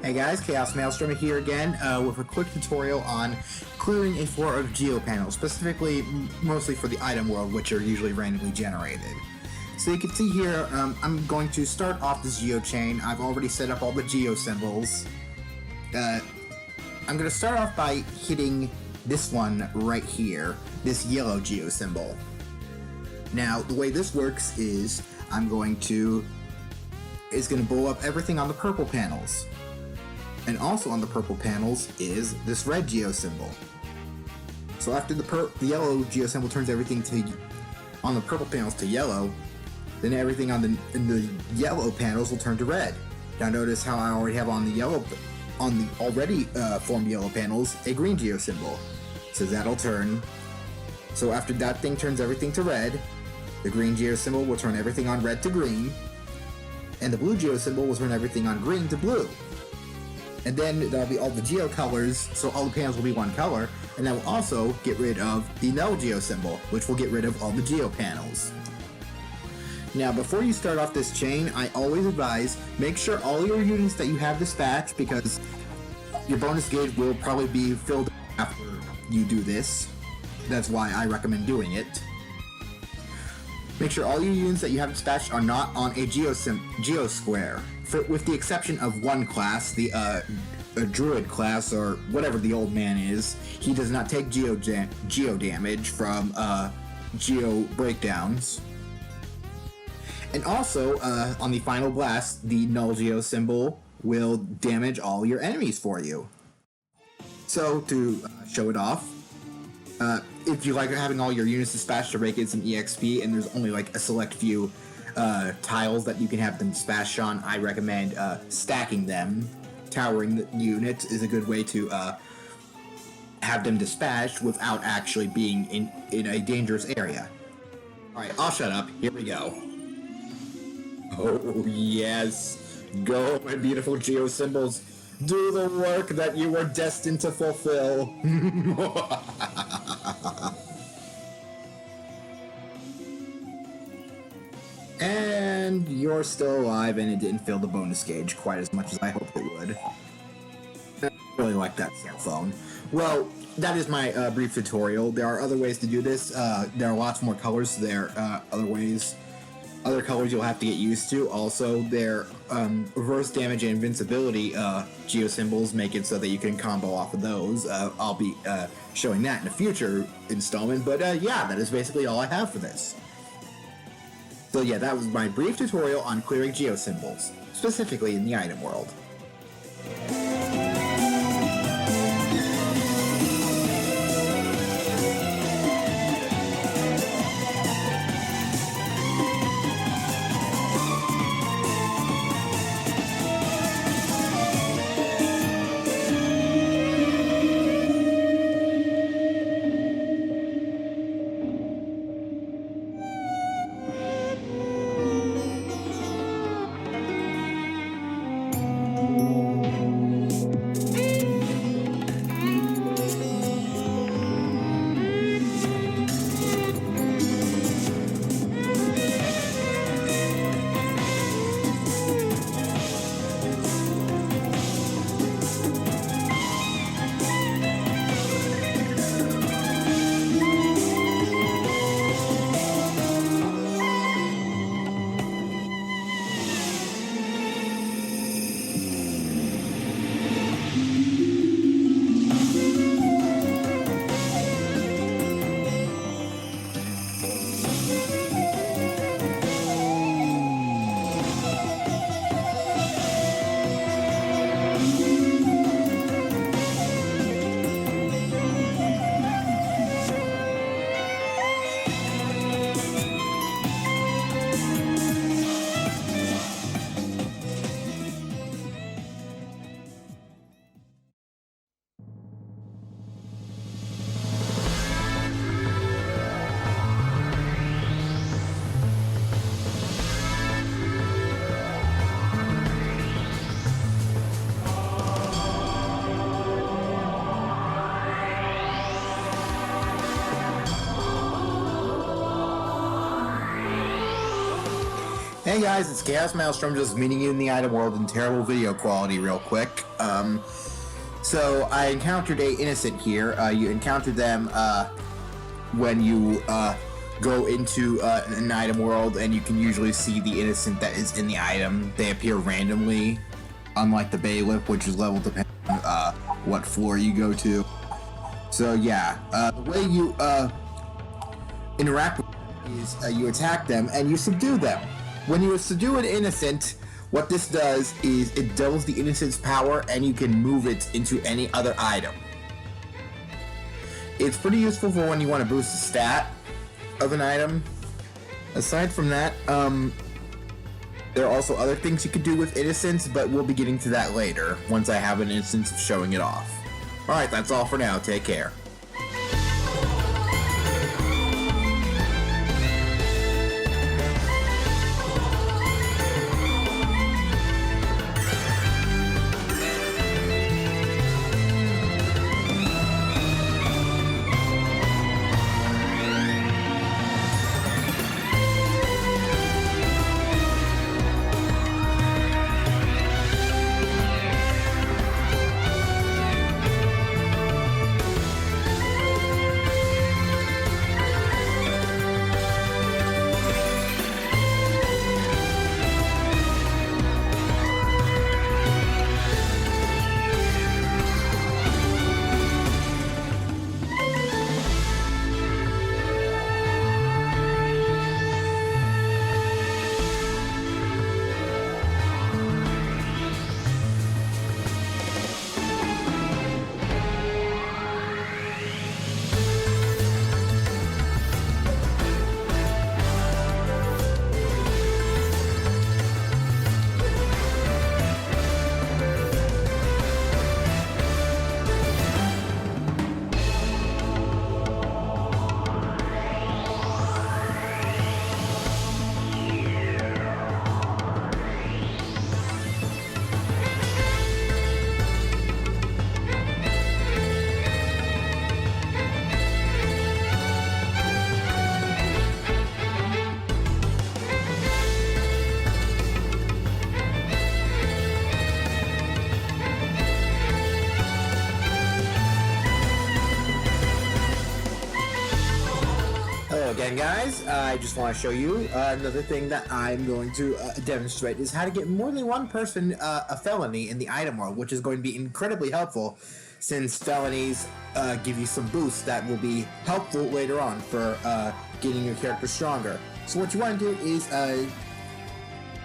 Hey guys, ChaosMaelstrom here again with a quick tutorial on clearing a floor of geopanels, specifically mostly for the item world, which are usually randomly generated. So you can see here, I'm going to start off this geo chain. I've already set up all the geo symbols. I'm going to start off by hitting this one right here, this yellow geo symbol. Now, the way this works is it's going to blow up everything on the purple panels. And also on the purple panels is this red geo symbol. So after the yellow geo symbol turns everything on the purple panels to yellow, then everything in the yellow panels will turn to red. Now notice how I already have on the already formed yellow panels a green geo symbol. So that'll turn. So after that thing turns everything to red, the green geo symbol will turn everything on red to green, and the blue geo symbol will turn everything on green to blue. And then there'll be all the geo colors, so all the panels will be one color, and that will also get rid of the null geo symbol, which will get rid of all the geo panels. Now, before you start off this chain, I always advise, make sure all your units that you have dispatched, because your bonus gauge will probably be filled after you do this. That's why I recommend doing it. Make sure all your units that you have dispatched are not on a geo square. With the exception of one class, the druid class, or whatever the old man is, he does not take geo damage from geo breakdowns. And also, on the final blast, the null geo symbol will damage all your enemies for you. So, to show it off, if you like having all your units dispatched to rake in some EXP, and there's only like a select few tiles that you can have them dispatched on, I recommend stacking them. Towering the units is a good way to have them dispatched without actually being in a dangerous area. Alright, I'll shut up. Here we go. Oh yes! Go, my beautiful geo symbols! Do the work that you were destined to fulfill! And you're still alive, and it didn't fill the bonus gauge quite as much as I hoped it would. I really like that cell phone. Well, that is my brief tutorial. There are other ways to do this. There are lots more colors, so there are other colors you'll have to get used to. Also, their reverse damage and invincibility geo symbols make it so that you can combo off of those. I'll be showing that in a future installment, but yeah, that is basically all I have for this. So yeah, that was my brief tutorial on clearing geo symbols, specifically in the item world. Hey guys, it's ChaosMaelstrom, just meeting you in the item world in terrible video quality real quick. So I encountered a innocent here. You encountered them when you go into an item world, and you can usually see the innocent that is in the item. They appear randomly, unlike the bailiff, which is level depending on what floor you go to. So yeah, the way you interact with them is you attack them and you subdue them. When you subdue an innocent, what this does is it doubles the innocent's power, and you can move it into any other item. It's pretty useful for when you want to boost the stat of an item. Aside from that, there are also other things you could do with innocence, but we'll be getting to that later, once I have an instance of showing it off. Alright, that's all for now. Take care. Again, guys, I just want to show you another thing that I'm going to demonstrate is how to get more than one person a felony in the item world, which is going to be incredibly helpful since felonies give you some boosts that will be helpful later on for getting your character stronger. So what you want to do is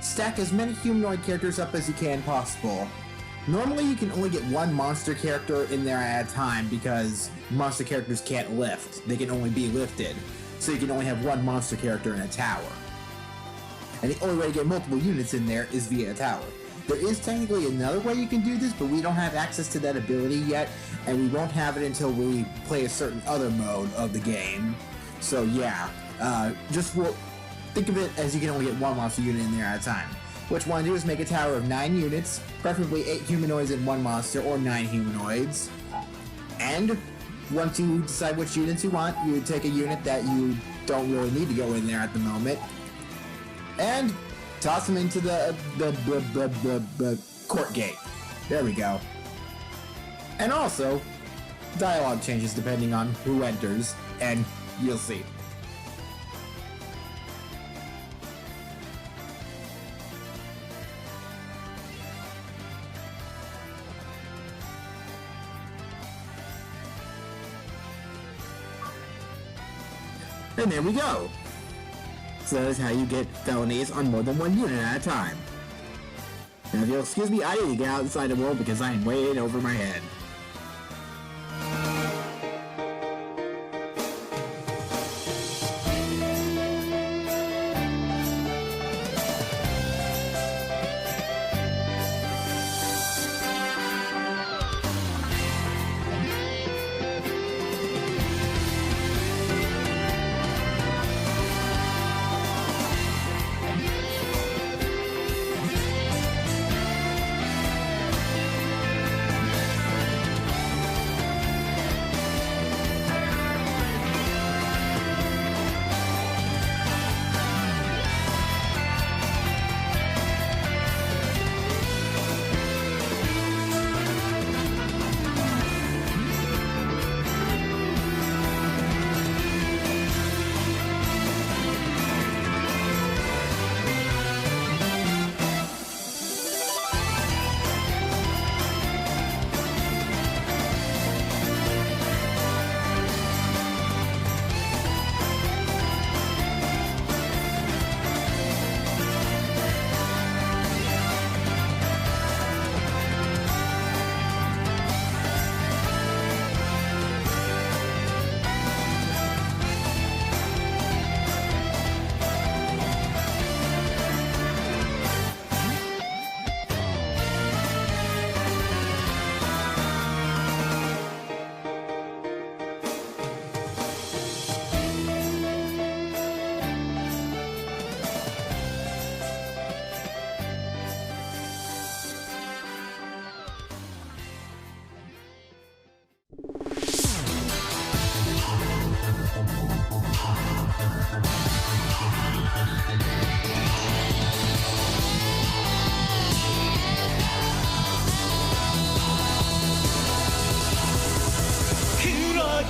stack as many humanoid characters up as you can possible. Normally you can only get one monster character in there at a time because monster characters can't lift. They can only be lifted. So you can only have one monster character in a tower. And the only way to get multiple units in there is via a tower. There is technically another way you can do this, but we don't have access to that ability yet, and we won't have it until we play a certain other mode of the game. So yeah, think of it as you can only get one monster unit in there at a time. What you want to do is make a tower of 9 units, preferably 8 humanoids and 1 monster, or 9 humanoids. And once you decide which units you want, you take a unit that you don't really need to go in there at the moment, and toss them into the court gate. There we go. And also, dialogue changes depending on who enters, and you'll see. And there we go. So that is how you get felonies on more than one unit at a time. Now if you'll excuse me, I need to get outside the world because I am way in over my head.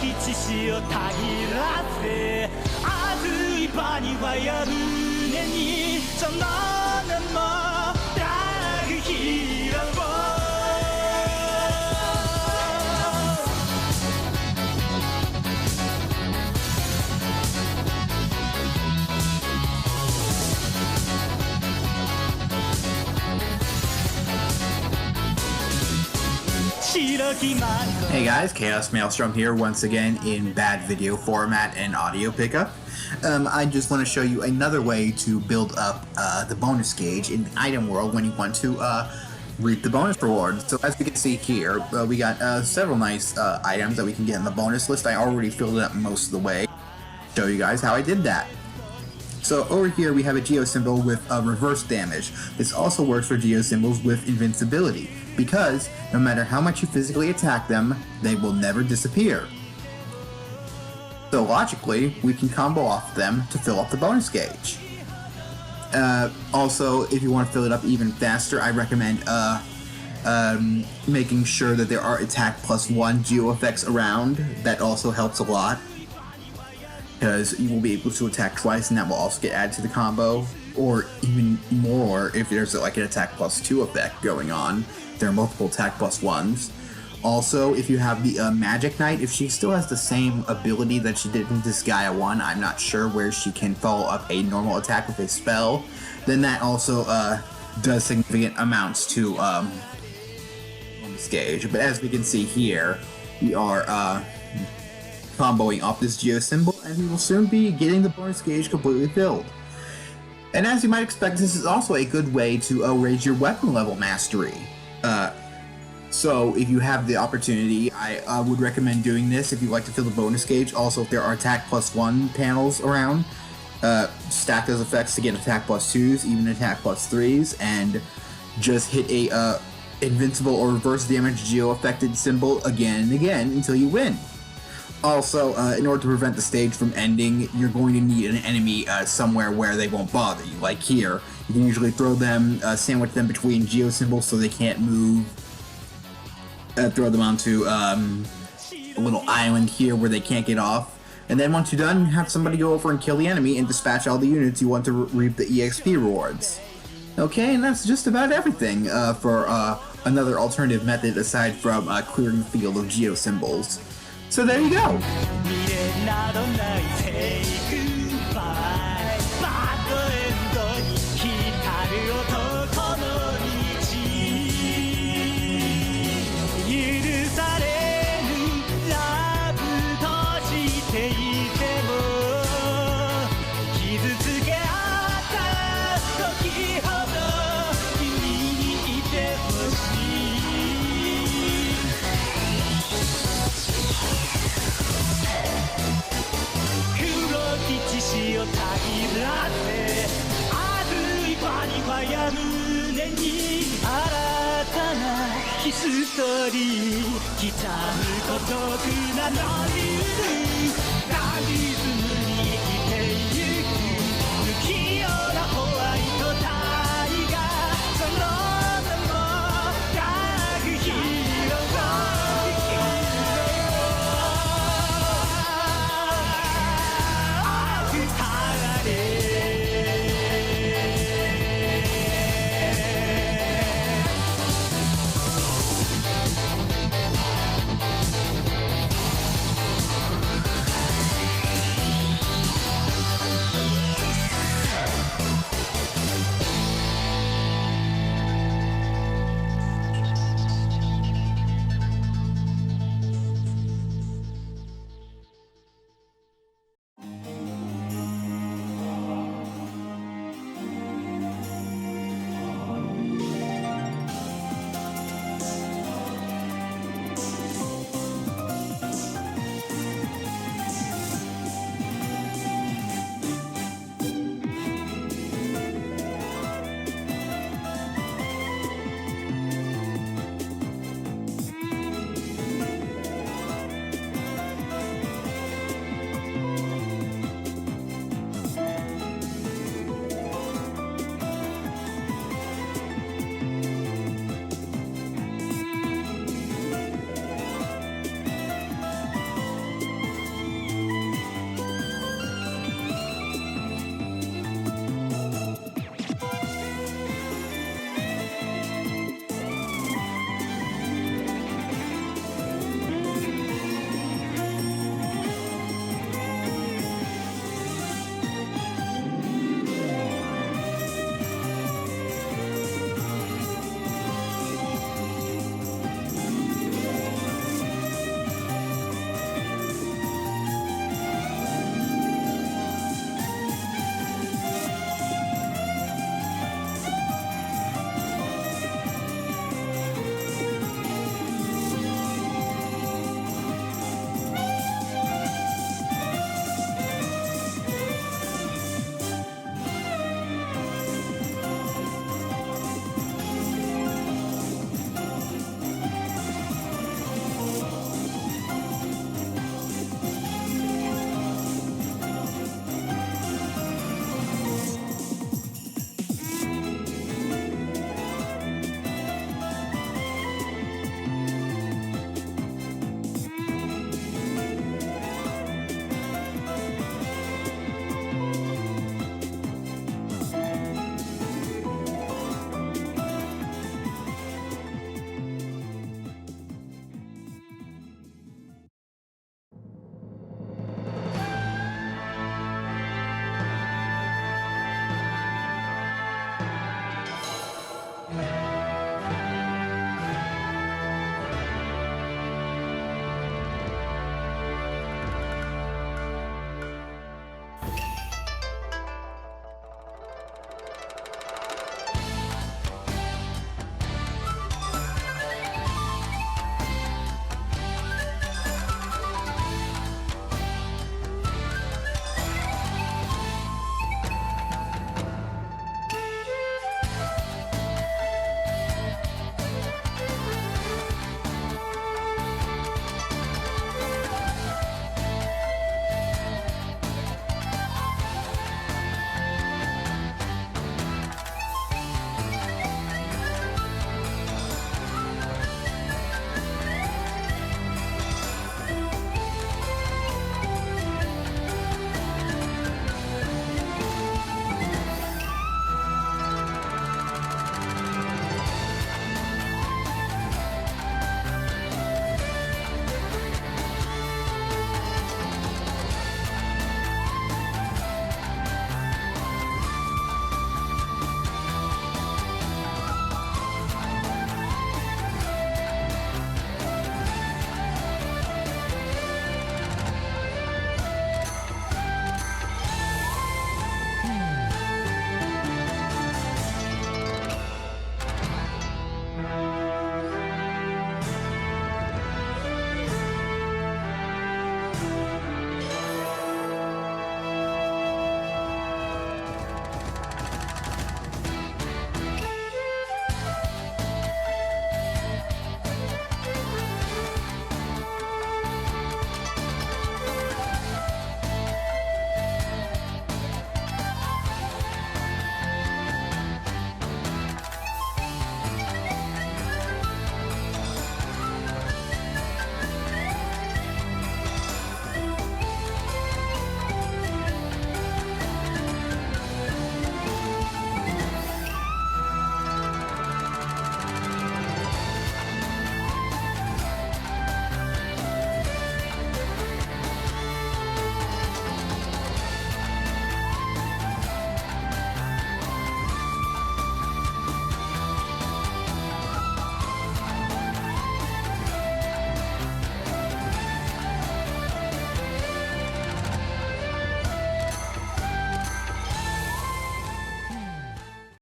き血潮たぎらせ熱いパニファや胸にその名もダークヒーローHey guys, ChaosMaelstrom here once again in bad video format and audio pickup. I just want to show you another way to build up the bonus gauge in the item world when you want to reap the bonus rewards. So as we can see here, we got several nice items that we can get in the bonus list. I already filled it up most of the way. Show you guys how I did that. So over here we have a geo symbol with reverse damage. This also works for geo symbols with invincibility, because no matter how much you physically attack them, they will never disappear. So logically, we can combo off them to fill up the bonus gauge. Also, if you want to fill it up even faster, I recommend making sure that there are attack +1 geo effects around. That also helps a lot, because you will be able to attack twice and that will also get added to the combo, or even more if there's like an attack +2 effect going on. There are multiple attack +1s. Also, if you have the Magic Knight, if she still has the same ability that she did in Disgaea 1, I'm not sure where she can follow up a normal attack with a spell, then that also does significant amounts to bonus gauge. But as we can see here, we are comboing off this geo symbol, and we will soon be getting the bonus gauge completely filled. And as you might expect, this is also a good way to raise your weapon level mastery. So if you have the opportunity, I would recommend doing this if you like to fill the bonus gauge. Also, if there are attack +1 panels around, stack those effects to get attack +2s, even attack +3s, and just hit a invincible or reverse damage geo affected symbol again and again until you win. Also, in order to prevent the stage from ending, you're going to need an enemy somewhere where they won't bother you. Like here, you can usually throw them, sandwich them between geo symbols so they can't move. Throw them onto a little island here where they can't get off. And then once you're done, have somebody go over and kill the enemy and dispatch all the units you want to reap the EXP rewards. Okay, and that's just about everything for another alternative method aside from clearing the field of geo symbols. So there you go.ストーリー刻む孤独なノリル